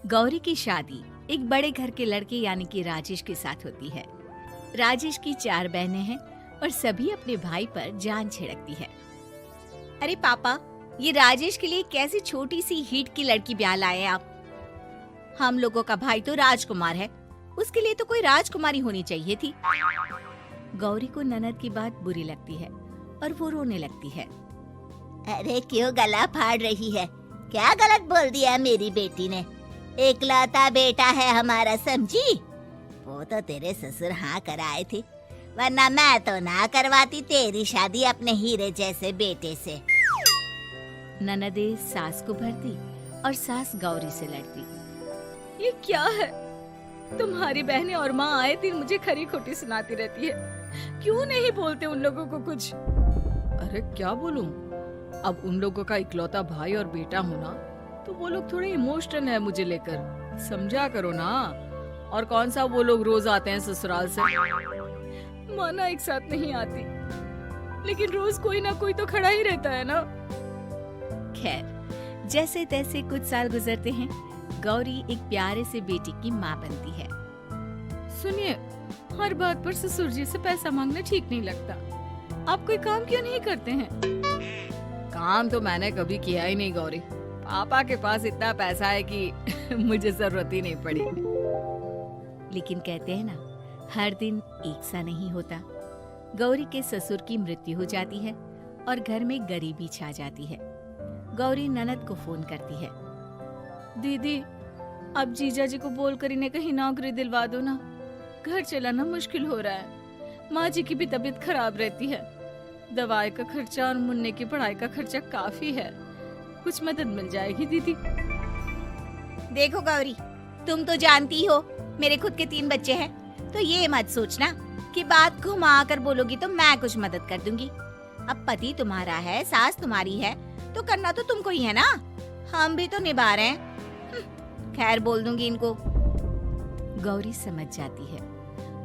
गौरी की शादी एक बड़े घर के लड़के यानी कि राजेश के साथ होती है। राजेश की 4 बहनें हैं और सभी अपने भाई पर जान छिड़कती है। अरे पापा, ये राजेश के लिए कैसी छोटी सी हीट की लड़की ब्याह लाए आप? हम लोगों का भाई तो राजकुमार है, उसके लिए तो कोई राजकुमारी होनी चाहिए थी। गौरी को ननद की बात बुरी लगती है और वो रोने लगती है। अरे क्यों गला फाड़ रही है? क्या गलत बोल दिया मेरी बेटी ने? इकलौता बेटा है हमारा, समझी? वो तो तेरे ससुर हाँ कराए थे, वरना मैं तो ना करवाती तेरी शादी अपने हीरे जैसे बेटे से। ननदे सास को भरती और सास गौरी से लड़ती। ये क्या है? तुम्हारी बहनें और माँ आए दिन मुझे खरी खोटी सुनाती रहती है। क्यों नहीं बोलते उन लोगों को कुछ? अरे क्या बोलूं? अब उन लोगों का इकलौता भाई और बेटा होना तो वो लोग थोड़े इमोशनल है मुझे लेकर, समझा करो ना। और कौन सा वो लोग रोज आते हैं ससुराल से? माना एक साथ नहीं आती, लेकिन रोज कोई ना कोई तो खड़ा ही रहता है ना। खैर, जैसे तैसे कुछ साल गुजरते हैं। गौरी एक प्यारे से बेटी की माँ बनती है। सुनिए, हर बात पर ससुर जी से पैसा मांगना ठीक नहीं लगता। आप कोई काम क्यों नहीं करते हैं? काम तो मैंने कभी किया ही नहीं गौरी। पापा के पास इतना पैसा है कि मुझे जरूरत ही नहीं पड़ी। लेकिन कहते हैं ना, हर दिन एक सा नहीं होता। गौरी के ससुर की मृत्यु हो जाती है और घर में गरीबी छा जाती है। गौरी ननद को फोन करती है। दीदी, अब जीजा जी को बोलकर इन्हें कहीं नौकरी दिलवा दो ना। घर चलाना मुश्किल हो रहा है। माँ जी की भी तबीयत खराब रहती है। दवाई का खर्चा और मुन्ने की पढ़ाई का खर्चा काफी है। कुछ मदद मिल जाएगी दीदी। देखो गौरी, तुम तो जानती हो मेरे खुद के 3 बच्चे हैं, तो ये मत सोचना कि बात घुमा कर बोलोगी तो मैं कुछ मदद कर दूंगी। अब पति तुम्हारा है, सास तुम्हारी है, तो करना तो तुमको ही है ना। हम भी तो निभा रहे हैं। खैर, बोल दूंगी इनको। गौरी समझ जाती है।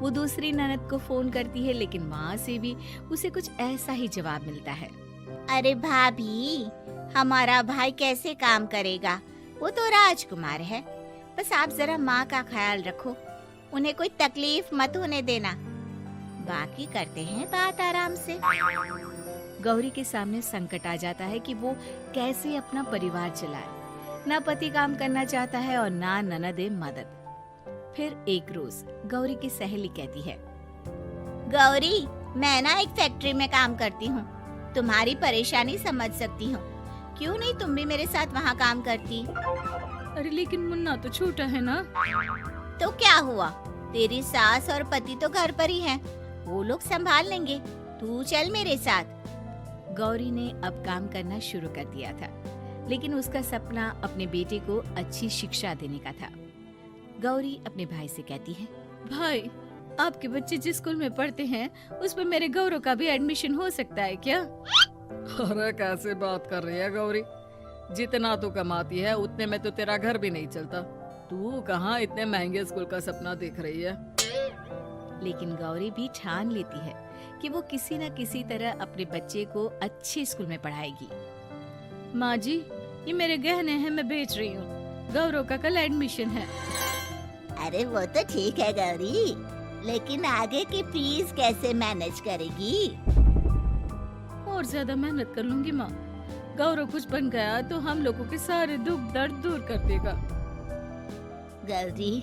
वो दूसरी ननद को फोन करती है, लेकिन वहाँ से भी उसे कुछ ऐसा ही जवाब मिलता है। अरे भाभी, हमारा भाई कैसे काम करेगा? वो तो राजकुमार है। बस आप जरा माँ का ख्याल रखो, उन्हें कोई तकलीफ मत होने देना। बाकी करते हैं बात आराम से। गौरी के सामने संकट आ जाता है कि वो कैसे अपना परिवार चलाए। ना पति काम करना चाहता है और ना ननदे मदद। फिर एक रोज गौरी की सहेली कहती है, गौरी, मैं ना एक फैक्ट्री में काम करती हूँ, तुम्हारी परेशानी समझ सकती हूँ। क्यों नहीं तुम भी मेरे साथ वहाँ काम करती? अरे लेकिन मुन्ना तो छोटा है ना। तो क्या हुआ? तेरी सास और पति तो घर पर ही हैं, वो लोग संभाल लेंगे। तू चल मेरे साथ। गौरी ने अब काम करना शुरू कर दिया था, लेकिन उसका सपना अपने बेटे को अच्छी शिक्षा देने का था। गौरी अपने भाई से कहती है, भाई, आपके बच्चे जिस स्कूल में पढ़ते हैं उसमें मेरे गौरव का भी एडमिशन हो सकता है क्या? अरे कैसे बात कर रही है गौरी? जितना तू कमाती है उतने में तो तेरा घर भी नहीं चलता। तू कहाँ इतने महंगे स्कूल का सपना देख रही है? लेकिन गौरी भी ठान लेती है कि वो किसी न किसी तरह अपने बच्चे को अच्छे स्कूल में पढ़ाएगी। माँ जी, ये मेरे गहने हैं, मैं बेच रही हूँ। गौरव का कल एडमिशन है। अरे वो तो ठीक है गौरी, लेकिन आगे की फीस कैसे मैनेज करेगी? और ज्यादा मेहनत कर लूंगी माँ। गौरव कुछ बन गया तो हम लोगों के सारे दुख दर्द दूर कर देगा। गौरी,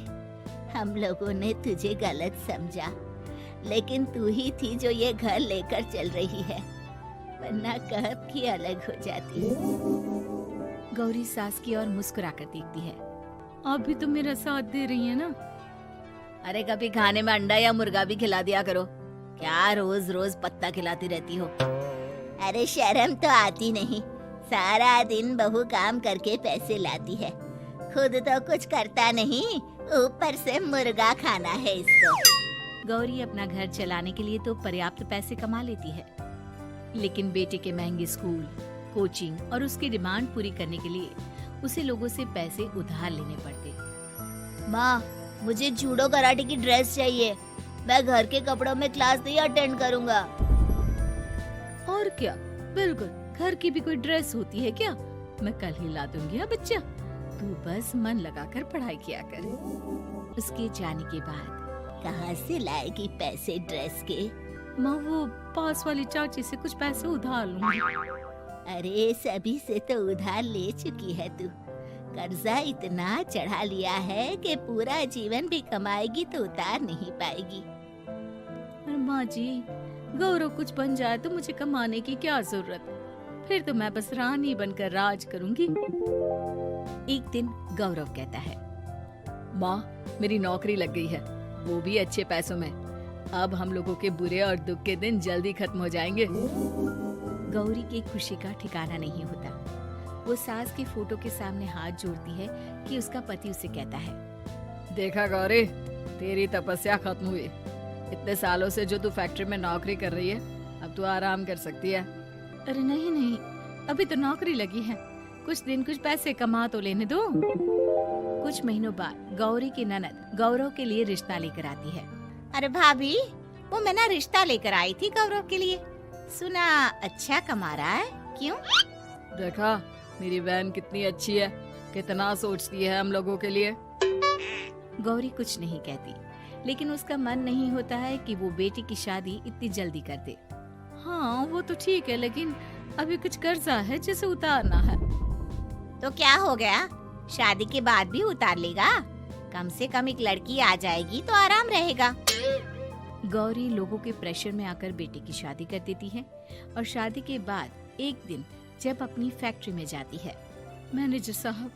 हम लोगों ने तुझे गलत समझा, लेकिन तू ही थी जो ये घर लेकर चल रही है, वरना कब की अलग हो जाती। गौरी सास की ओर मुस्कुराकर देखती है। आप भी तो मेरा साथ दे रही है ना। अरे कभी खाने में अंडा या मुर्गा भी खिला दिया करो। क्या रोज रोज पत्ता खिलाती रहती हो? अरे शर्म तो आती नहीं। सारा दिन बहू काम करके पैसे लाती है, खुद तो कुछ करता नहीं, ऊपर से मुर्गा खाना है इसको। गौरी अपना घर चलाने के लिए तो पर्याप्त पैसे कमा लेती है, लेकिन बेटे के महंगे स्कूल, कोचिंग और उसकी डिमांड पूरी करने के लिए उसे लोगों से पैसे उधार लेने पड़ते। माँ, मुझे जूडो कराटे की ड्रेस चाहिए। मैं घर के कपड़ों में क्लास नहीं अटेंड करूँगा। और क्या, बिल्कुल, घर की भी कोई ड्रेस होती है क्या? मैं कल ही ला दूंगी। हाँ बच्चा, तू बस मन लगाकर पढ़ाई किया कर। उसके जाने के बाद कहाँ से लाएगी पैसे ड्रेस के? माँ वो पास वाली चाची से कुछ पैसे उधार लूंगी। अरे सभी से तो उधार ले चुकी है तू। कर्जा इतना चढ़ा लिया है कि पूरा जीवन भी कमाएगी तो उतार नहीं पाएगी। अरे माँ जी, गौरव कुछ बन जाए तो मुझे कमाने की क्या जरूरत, फिर तो मैं बस रानी बनकर राज करूंगी। एक दिन गौरव कहता है, माँ मेरी नौकरी लग गई है, वो भी अच्छे पैसों में। अब हम लोगों के बुरे और दुख के दिन जल्दी खत्म हो जाएंगे। गौरी की खुशी का ठिकाना नहीं होता। वो सास की फोटो के सामने हाथ जोड़ती है कि उसका पति उसे कहता है, देखा गौरी, तेरी तपस्या खत्म हुई। इतने सालों से जो तू फैक्ट्री में नौकरी कर रही है, अब तू आराम कर सकती है। अरे नहीं नहीं, अभी तो नौकरी लगी है, कुछ दिन कुछ पैसे कमा तो लेने दो। कुछ महीनों बाद गौरी की ननद गौरव के लिए रिश्ता लेकर आती है। अरे भाभी, वो मैं ना रिश्ता लेकर आई थी गौरव के लिए। सुना अच्छा कमा रहा है, क्यों? देखा मेरी बहन कितनी अच्छी है, कितना सोचती है हम लोगों के लिए। गौरी कुछ नहीं कहती, लेकिन उसका मन नहीं होता है कि वो बेटी की शादी इतनी जल्दी कर दे। हाँ वो तो ठीक है, लेकिन अभी कुछ कर्जा है जिसे उतारना है। तो क्या हो गया, शादी के बाद भी उतार लेगा। कम से कम एक लड़की आ जाएगी तो आराम रहेगा। गौरी लोगों के प्रेशर में आकर बेटे की शादी कर देती है और शादी के बाद एक दिन जब अपनी फैक्ट्री में जाती है। मैनेजर साहब,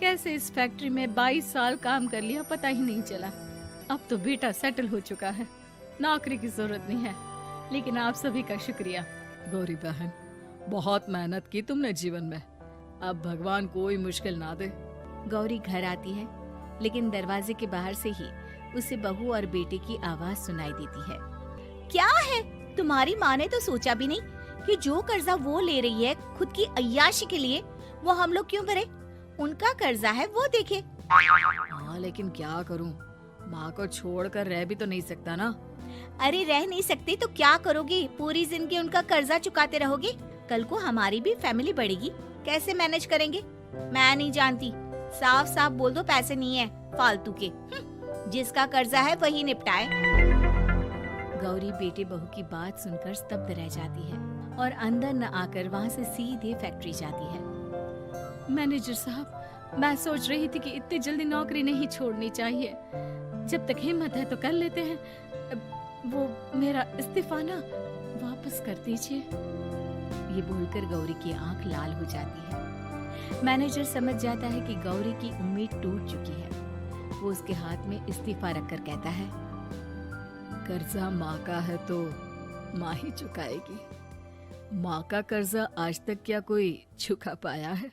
कैसे इस फैक्ट्री में 22 साल काम कर लिया पता ही नहीं चला। अब तो बेटा सेटल हो चुका है, नौकरी की जरूरत नहीं है। लेकिन आप सभी का शुक्रिया। गौरी बहन, बहुत मेहनत की तुमने जीवन में, अब भगवान कोई मुश्किल ना दे। गौरी घर आती है, लेकिन दरवाजे के बाहर से ही उसे बहू और बेटे की आवाज सुनाई देती है। क्या है, तुम्हारी माँ ने तो सोचा भी नहीं कि जो कर्जा वो ले रही है खुद की अय्याशी के लिए, वो हम लोग क्यों भरे? उनका कर्जा है वो देखे। हाँ लेकिन क्या करूँ, माँ को छोड़कर रह भी तो नहीं सकता ना। अरे रह नहीं सकते तो क्या करोगे? पूरी जिंदगी उनका कर्जा चुकाते रहोगे? कल को हमारी भी फैमिली बढ़ेगी, कैसे मैनेज करेंगे? मैं नहीं जानती, साफ साफ बोल दो पैसे नहीं है फालतू के। जिसका कर्जा है वही निपटाए। गौरी बेटे बहू की बात सुनकर स्तब्ध रह जाती है और अंदर न आकर वहाँ से सीधे फैक्ट्री जाती है। मैनेजर साहब, मैं सोच रही थी कि इतनी जल्दी नौकरी नहीं छोड़नी चाहिए, जब तक हिम्मत है तो कर लेते हैं। वो मेरा इस्तीफा ना वापस कर दीजिए। ये बोलकर गौरी की आंख लाल हो जाती है। मैनेजर समझ जाता है कि गौरी की उम्मीद टूट चुकी है। वो उसके हाथ में इस्तीफा रखकर कहता है, कर्जा माँ का है तो माँ ही चुकाएगी। माँ का कर्जा आज तक क्या कोई चुका पाया है?